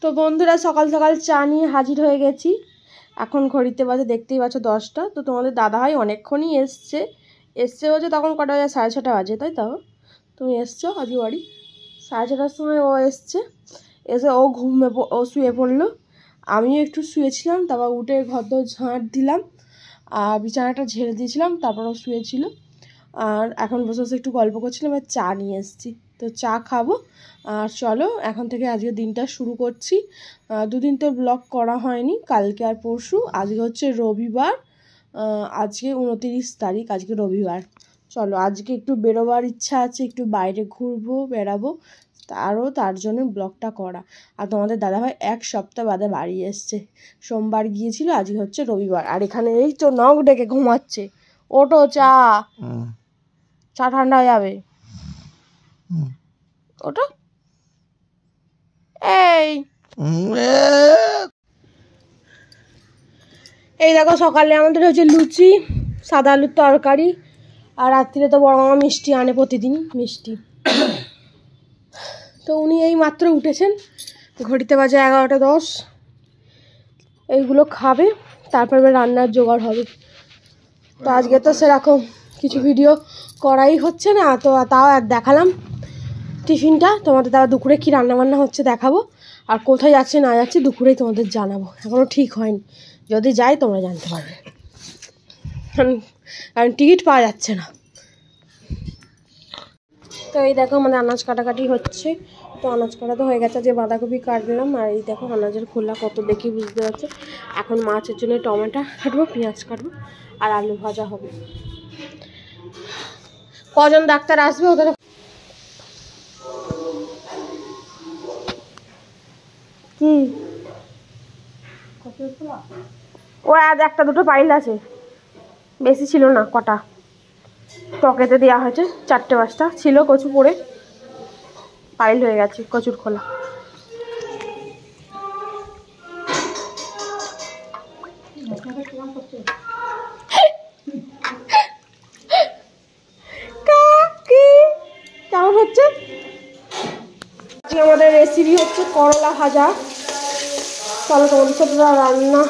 তো বন্ধুরা সকাল সকাল চা নিয়ে হাজির হয়ে গেছি। এখন ঘড়িতে বাজে দেখতেই পাচ্ছ 10টা। তো তোমাদের দাদাভাই অনেকক্ষণই এসছে হচ্ছে তখন কটা বাজে 6:30 বাজে, তাই তো? তুমি এসছো আজকে বাড়ি 6:30টার সময় ও এসছে, এসে ও শুয়ে পড়লো। আমিও একটু শুয়েছিলাম, তারপর উঠে ঘর দর ঝাঁট দিলাম আর বিছানাটা ঝেড়ে দিয়েছিলাম, তারপর ও শুয়েছিল। আর এখন বসে বসে একটু গল্প করছিলাম আর চা নিয়ে এসেছি, তো চা খাবো। আর চলো এখন থেকে আজকে দিনটা শুরু করছি। দুদিন তো ব্লগ করা হয়নি, কালকে আর পরশু। আজকে হচ্ছে রবিবার, আজকে 29 তারিখ, আজকে রবিবার। চলো আজকে একটু বেরোবার ইচ্ছা আছে, একটু বাইরে বেরাবো, তার জন্য ব্লগটা করা। আর তোমাদের দাদাভাই 1 সপ্তাহ বাদে বাড়ি এসছে, সোমবার গিয়েছিল, আজকে হচ্ছে রবিবার। আর এখানে এই তো নখ ডেকে ঘুমাচ্ছে। ওটো চা ঠান্ডা হয়ে যাবে, ওটা এই দেখো সকালে আমাদের হচ্ছে লুচি, সাদা আলুর তরকারি, আর রাত্রিরে তো বড় মামা মিষ্টি আনে, প্রতিদিন মিষ্টি। তো উনি এই মাত্র উঠেছেন, ঘড়িতে বাজে 11:10। এইগুলো খাবে, তারপর রান্নার জোগাড় হবে। তো আজকে তো সেরকম কিছু ভিডিও করাই হচ্ছে না, তো তাও এক দেখালাম টিফিনটা। তোমাদের দাদা দুপুরে কী রান্নাবান্না হচ্ছে দেখাবো, আর কোথায় যাচ্ছে না যাচ্ছে দুপুরেই তোমাদের জানাবো। এখনও ঠিক হয়নি, যদি যাই তোমরা জানতে পারবে, কারণ টিকিট পাওয়া যাচ্ছে না। তো এই দেখো আমাদের আনাজ কাটাকাটি হচ্ছে। তো আনাজ কাটা তো হয়ে গেছে, যে বাঁধাকপি কাটলাম। আর এই দেখো আনাজের খোলা কত দেখি বুঝতে পারছো। এখন মাছের জন্য টমেটো কাটবো, পেঁয়াজ কাটবো, আর আলু ভাজা হবে। কজন ডাক্তার আসবে ওদের কি ও আজ 1টা 2টো পাইল আছে, বেশি ছিল না, কটা টকেতে দেওয়া হয়েছে, 4টে 5টা ছিল কচু পড়ে, পাইল হয়ে গেছে কচুর খোলা। কেমন হচ্ছে আমাদের রেসিপি হচ্ছে করলা ভাজা। চলো তোমাদের সাথে রান্না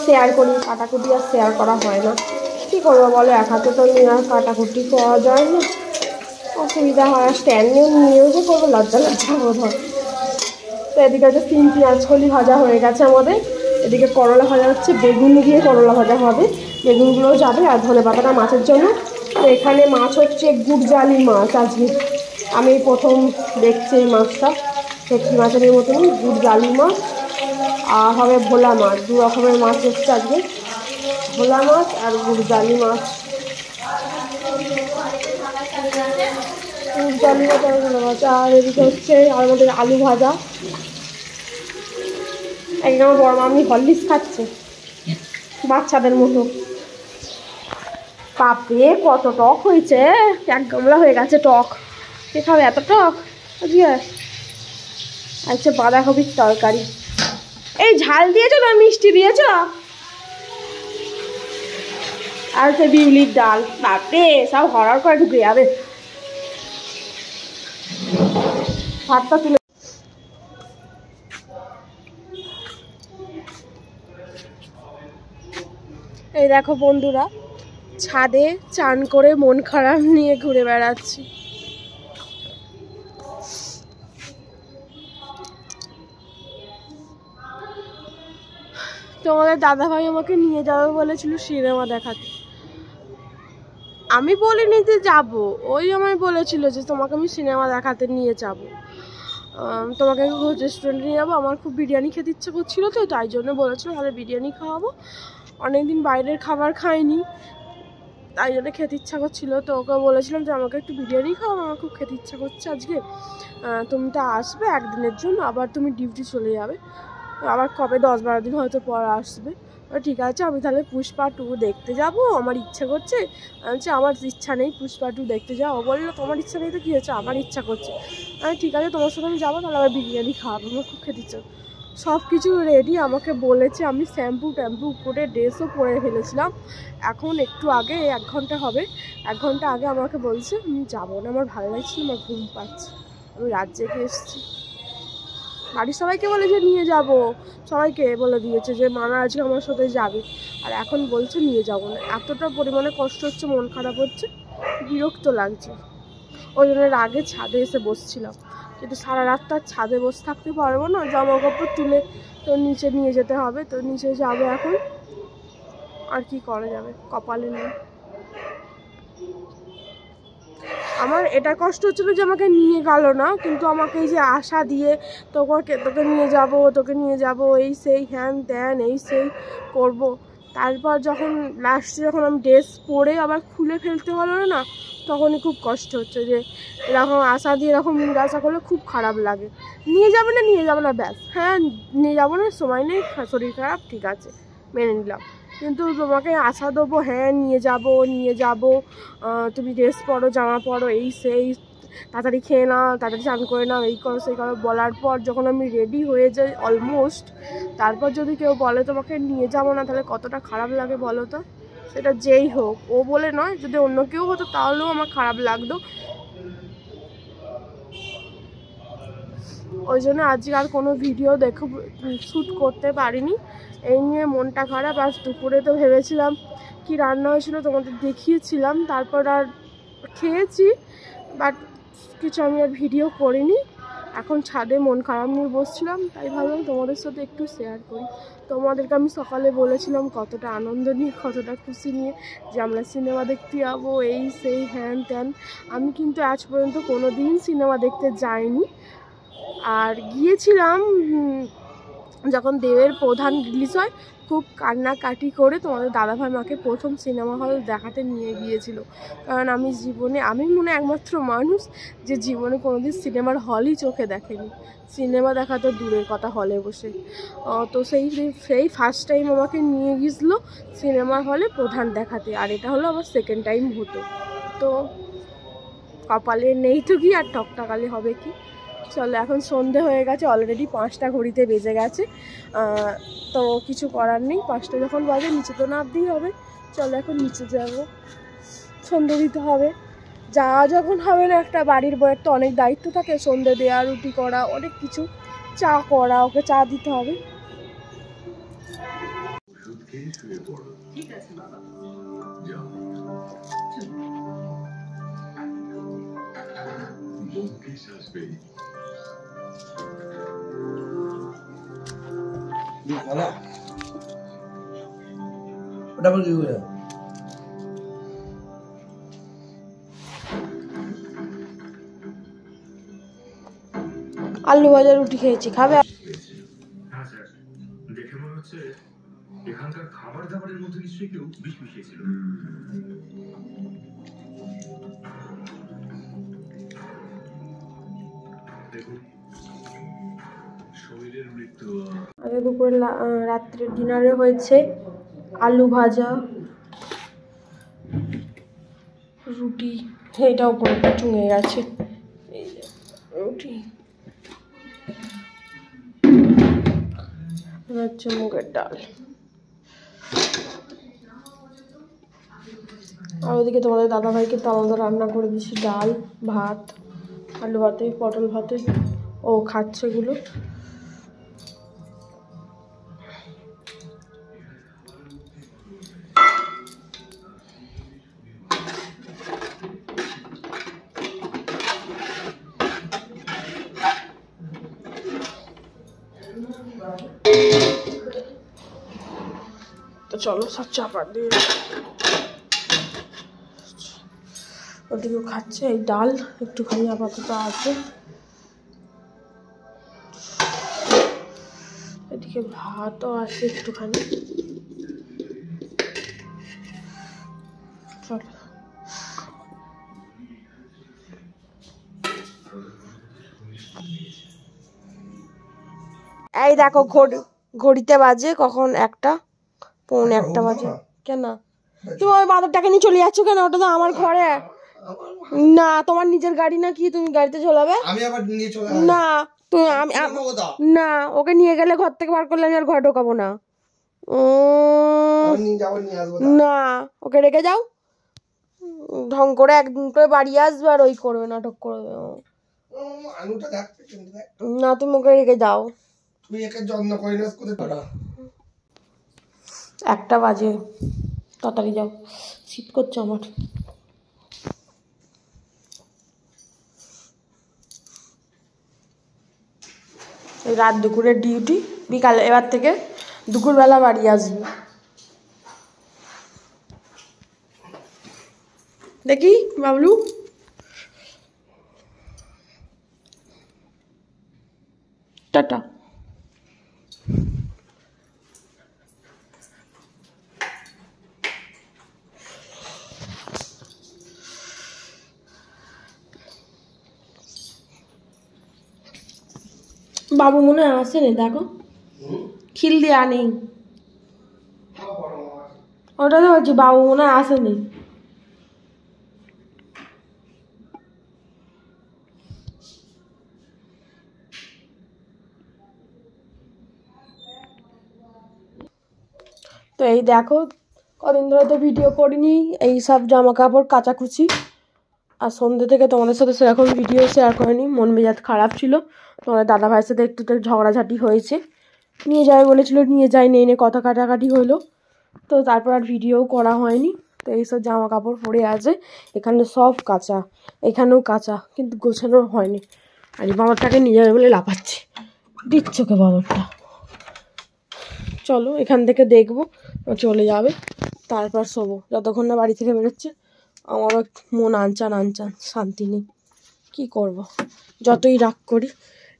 শেয়ার করি, কাটাকুটি আর শেয়ার করা হয় না, কী করবো বলো, এক হাতে তো নিয়ে আর কাটাকুটি করা যায় না, অসুবিধা হয়। আর স্ট্যান্ড নিয়েও যে করবো লজ্জা বোধ হয়। তো এদিকে হচ্ছে 3 পেঁয়াজ কলি ভাজা হয়ে গেছে আমাদের, এদিকে করলা ভাজা হচ্ছে, বেগুন দিয়ে করলা ভাজা হবে, বেগুনগুলোও যাবে, আর ধনে পাতাটা মাছের জন্য। তো এখানে মাছ হচ্ছে গুড়জালি মাছ, আজকে আমি প্রথম দেখছি এই মাছটা, ভেটকি মাছের মতনই গুড়জালি মাছ। আর হবে ভোলা মাছ, 2 রকমের মাছ হচ্ছে আজকে, ভোলা মাছ আর গুড়জালি মাছ। গুড়জালি মাছ আর ভোলা মাছ। আর এদিকে হচ্ছে আমাদের আলু ভাজা। একদম আমার বড় মামি হরলিক্স খাচ্ছে বাচ্চাদের মতো। বাপরে কত টক হয়েছে, 1 গামলা হয়ে গেছে টক, কে খাবে এত টক আজকে। আচ্ছা বাঁধাকপির তরকারি, এই ঝাল দিয়েছো না মিষ্টি দিয়েছ? আর হচ্ছে বিউলির ডাল, বাপরে সব হরর করে ঢুকে যাবে। ভাতটা তুলে এই দেখো বন্ধুরা, ছাদে চান করে মন খারাপ নিয়ে ঘুরে বেড়াচ্ছি। তোমাদের দাদাভাই আমাকে নিয়ে যাবে বলেছিল সিনেমা দেখাতে, আমি বলিনি যে যাবো, ওই আমায় বলেছিল যে তোমাকে আমি সিনেমা দেখাতে নিয়ে যাবো, তোমাকে রেস্টুরেন্টে নিয়ে যাবো। আমার খুব বিরিয়ানি খেতে ইচ্ছে করছিল, তো তাই জন্য বলেছিল তাহলে বিরিয়ানি খাওয়াবো। অনেকদিন বাইরের খাবার খাইনি, তাই জন্য খেতে ইচ্ছা করছিলো। তো ওকে বলেছিলাম যে আমাকে একটু বিরিয়ানি খাওয়াবো, আমার খুব খেতে ইচ্ছা করছে আজকে, তুমি তো আসবে একদিনের জন্য, আবার তুমি ডিউটি চলে যাবে, আবার কবে 10-12 দিন হয়তো পর আসবে। ঠিক আছে আমি তাহলে পুষ্পা 2 দেখতে যাব, আমার ইচ্ছা করছে। আমার ইচ্ছা নেই পুষ্পা 2 দেখতে যাও। ও বললো তোমার ইচ্ছা নেই তো কী হয়েছে, আমার ইচ্ছা করছে। ঠিক আছে তোমার সাথে আমি যাবো, তাহলে আবার বিরিয়ানি খাওয়াবো, আমার খুব খেতে ইচ্ছা। সব কিছু রেডি, আমাকে বলেছে, আমি শ্যাম্পু করে ড্রেসও পরে ফেলেছিলাম। এখন একটু আগে 1 ঘন্টা হবে, 1 ঘন্টা আগে আমাকে বলছে আমি যাবো না, আমার ভালো লাগছে না, আমার ঘুম পাচ্ছে, আমি রাত জেগে এসেছি। বাড়ির সবাইকে বলে যে নিয়ে যাব, সবাইকে বলে দিয়েছে যে মামা আজকে আমার সাথে যাবে, আর এখন বলছে নিয়ে যাব না। এতটা পরিমাণে কষ্ট হচ্ছে, মন খারাপ হচ্ছে, বিরক্ত লাগছে। ওই জন্য রাগে ছাদে এসে বসছিলাম, কিন্তু সারা রাত তার ছাদে বসে থাকতে পারবো না, জামা কাপড় তুলে তো নিচে নিয়ে যেতে হবে, তো নিচে যাবে এখন, আর কি করা যাবে, কপালে নেই। আমার এটা কষ্ট হচ্ছিলো যে আমাকে নিয়ে গেল না, কিন্তু আমাকে এই যে আশা দিয়ে তোকে নিয়ে যাব এই সেই হ্যান ত্যান এই সেই করব, তারপর যখন লাস্টে যখন আমি ড্রেস পরে আবার খুলে ফেলতে হলো না, তখনই খুব কষ্ট হচ্ছে যে এরকম আশা দিয়ে এরকম নিরাশা করলে খুব খারাপ লাগে। নিয়ে যাবে না ব্যাস, হ্যাঁ নিয়ে যাবো না, সময় নেই, শরীর খারাপ, ঠিক আছে মেনে নিলাম, কিন্তু তোমাকে আশা দেবো হ্যাঁ নিয়ে যাব, তুমি ড্রেস পরো, জামা পরো, এই সেই, তাড়াতাড়ি খেয়ে নাও, তাড়াতাড়ি স্নান করে নাও, এই করো সেই করো, বলার পর যখন আমি রেডি হয়ে যাই অলমোস্ট, তারপর যদি কেউ বলে তোমাকে নিয়ে যাবো না, তাহলে কতটা খারাপ লাগে বলো তো। সেটা যেই হোক, ও বলে নয়, যদি অন্য কেউ হতো তাহলেও আমার খারাপ লাগতো। ওই জন্য আজকে আর কোনো ভিডিও শ্যুট করতে পারিনি, এই নিয়ে মনটা খারাপ। আজ দুপুরে তো ভেবেছিলাম কি রান্না হয়েছিল তোমাদের দেখিয়েছিলাম, তারপর আর খেয়েছি, বাট কিছু আমি আর ভিডিও করিনি। এখন ছাদে মন খারাপ নিয়ে বসছিলাম, তাই ভাবলাম তোমাদের সাথে একটু শেয়ার করি। তোমাদেরকে আমি সকালে বলেছিলাম কতটা আনন্দ নিয়ে, কতটা খুশি নিয়ে যে আমরা সিনেমা দেখতে যাবো, এই সেই হ্যান ত্যান। আমি কিন্তু আজ পর্যন্ত কোনো দিন সিনেমা দেখতে যাইনি, আর গিয়েছিলাম যখন দেবের প্রধান রিলিজ হয়, খুব কান্নাকাটি করে তোমাদের দাদাভাই মাকে প্রথম সিনেমা হল দেখাতে নিয়ে গিয়েছিল। কারণ আমি মনে একমাত্র মানুষ যে জীবনে কোনোদিন সিনেমার হলই চোখে দেখেনি, সিনেমা দেখা তো দূরের কথা হলে বসে। তো সেই ফার্স্ট টাইম আমাকে নিয়ে গিয়েছিলো সিনেমা হলে প্রধান দেখাতে, আর এটা হলো আমার সেকেন্ড টাইম হতো। তো কপালে নেই তো কি, আর টকটাকালে হবে কি। চলো, এখন সন্ধে হয়ে গেছে, অলরেডি 5টা ঘড়িতে বেজে গেছে, তো কিছু করার নেই, 5টা যখন বাজে নিচে তো নামতেই হবে। চলো এখন নিচে যাব, সন্ধে দিতে হবে। যাওয়া যখন হবে না, একটা বাড়ির বউয়ের তো অনেক দায়িত্ব থাকে, সন্ধে দেওয়া, রুটি করা, অনেক কিছু, চা করা, ওকে চা দিতে হবে। আলু ভাজা রুটি খেয়েছি, খাবে? দেখে মনে হচ্ছে এখানকার খাবার দাবারের মধ্যে নিশ্চয়ই কেউ বিষ মিশিয়েছিল। আগে দুপুরে রাত্রের ডিনারে হয়েছে আলু ভাজা, রুটি, এটাও পুরোটা চুঙে গেছে, এই যে রুটি, হচ্ছে মুগের ডাল, আর ওদিকে তোমাদের দাদাভাইকে তো আমাদের রান্না করে দিয়েছি ডাল ভাত, আলু ভাতে, পটল ভাতে, ও খাচ্ছে এগুলো। তো চলো সব চাপা দিয়ে, ওদিকেও খাচ্ছে, এই ডাল একটুখানি আপাতত আছে, এদিকে ভাতও আছে একটুখানি। চলো এই দেখো ঘড়িতে বাজে কখন, 1:45 বাজে। কেন তুমি ওই বাঁদরটাকে নিয়ে চলে যাচ্ছ কেন? ওটা তো আমার ঘরে না, তোমার নিজের গাড়ি না কি, তুমি গাড়িতে চলাবে? না তুমি না, ওকে নিয়ে গেলে ঘর থেকে বার করলে আমি আর ঘরে ঢোকাবো না। না, ওকে রেখে যাও, ঢং করে একদিন করে বাড়ি আসবে আর ওই করবে, নাটক করবে। আলুটা দেখ পেছনটা দেখ। না তুমি ওকে রেখে যাও। তুই একে যত্ন করে নাস কোথায় তোরা? 1টা বাজে, তাড়াতাড়ি যাও, শীত করছে আমার। এই রাত দুপুরের ডিউটি, বিকালে এবার থেকে দুপুরবেলা বাড়ি আসবে। দেখি বাবলু, টাটা। বাবু মনে হয় আসেনি, দেখো খিল দেওয়া নেই। ওটা তো বলছি বাবু মনে হয় আসেনি। তো এই দেখো, কদিন ধরে তো ভিডিও করিনি, এই সব জামা কাপড় কাচাকুচি। আর সন্ধ্যে থেকে তোমাদের সাথে সেরকম ভিডিও শেয়ার করিনি, মন মেজাজ খারাপ ছিল। তোমাদের দাদা ভাইয়ের সাথে একটু ঝগড়াঝাটি হয়েছে, নিয়ে যাবে বলেছিল, নিয়ে যায়নি, এনে কথা কাটাকাটি হলো। তো তারপর আর ভিডিও করা হয়নি। তো এইসব জামা কাপড় পরে আছে, এখানে সব কাঁচা, এখানেও কাঁচা, কিন্তু গোছানো হয়নি। আর এই বাবারটাকে নিয়ে যাবে বলে লাফাচ্ছে, দিচ্ছে ওকে বাবারটা। চলো এখান থেকে দেখবো, ও চলে যাবে, তারপর শোবো। যতক্ষণ না বাড়ি থেকে বেরোচ্ছে আমারও মন আনচান আনচান, শান্তি নেই। কি করব, যতই রাগ করি,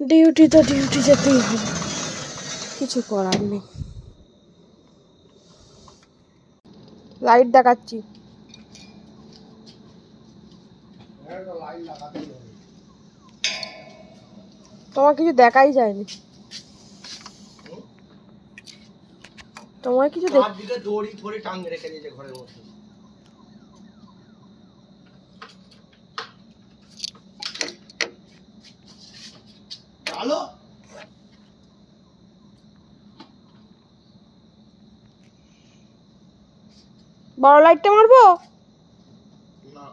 ডিউটি তো ডিউটি যেতেই হবে, কিছু করার নেই। লাইট দেখাচ্ছি, তোমার কিছু দেখাই যায়নি, তোমার কিছু দিকে দড়ি ধরে টাঙিয়ে রেখে দিয়েছে ঘরের মধ্যে। আলো বড় লাইটটা মারবো? না,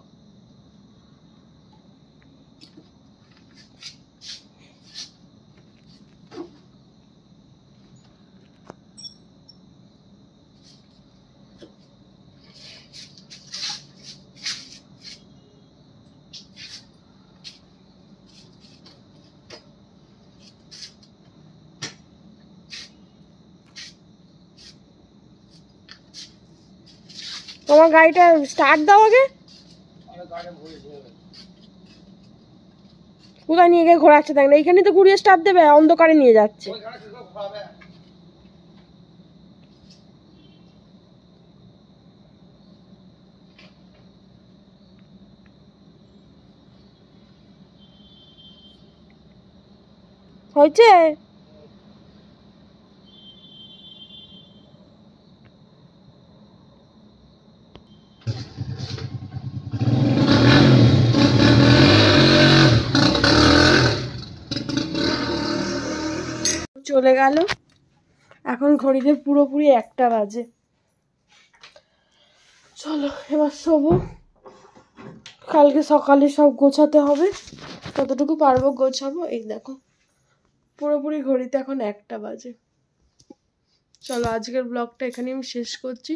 তোমার গাড়িটা স্টার্ট দাও আগে। কোথায় নিয়ে গিয়ে ঘোরাচ্ছে দেখ না, এইখানে তো ঘুরিয়ে স্টার্ট দেবে, অন্ধকারে নিয়ে যাচ্ছে। হয়েছে? চলে গেল, এখন ঘড়িতে পুরোপুরি 1টা বাজে। চলো এবার শোবো, কালকে সকালে সব গোছাতে হবে, কতটুকু পারবো গোছাবো। এই দেখো পুরোপুরি ঘড়িতে এখন 1টা বাজে। চলো আজকের ব্লগটা এখানে আমি শেষ করছি।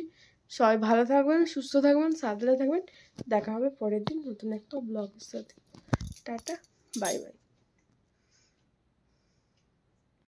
সবাই ভালো থাকবেন, সুস্থ থাকবেন, সাবধানে থাকবেন। দেখা হবে পরের দিন নতুন একটা ব্লগের সাথে। Tata, bye bye.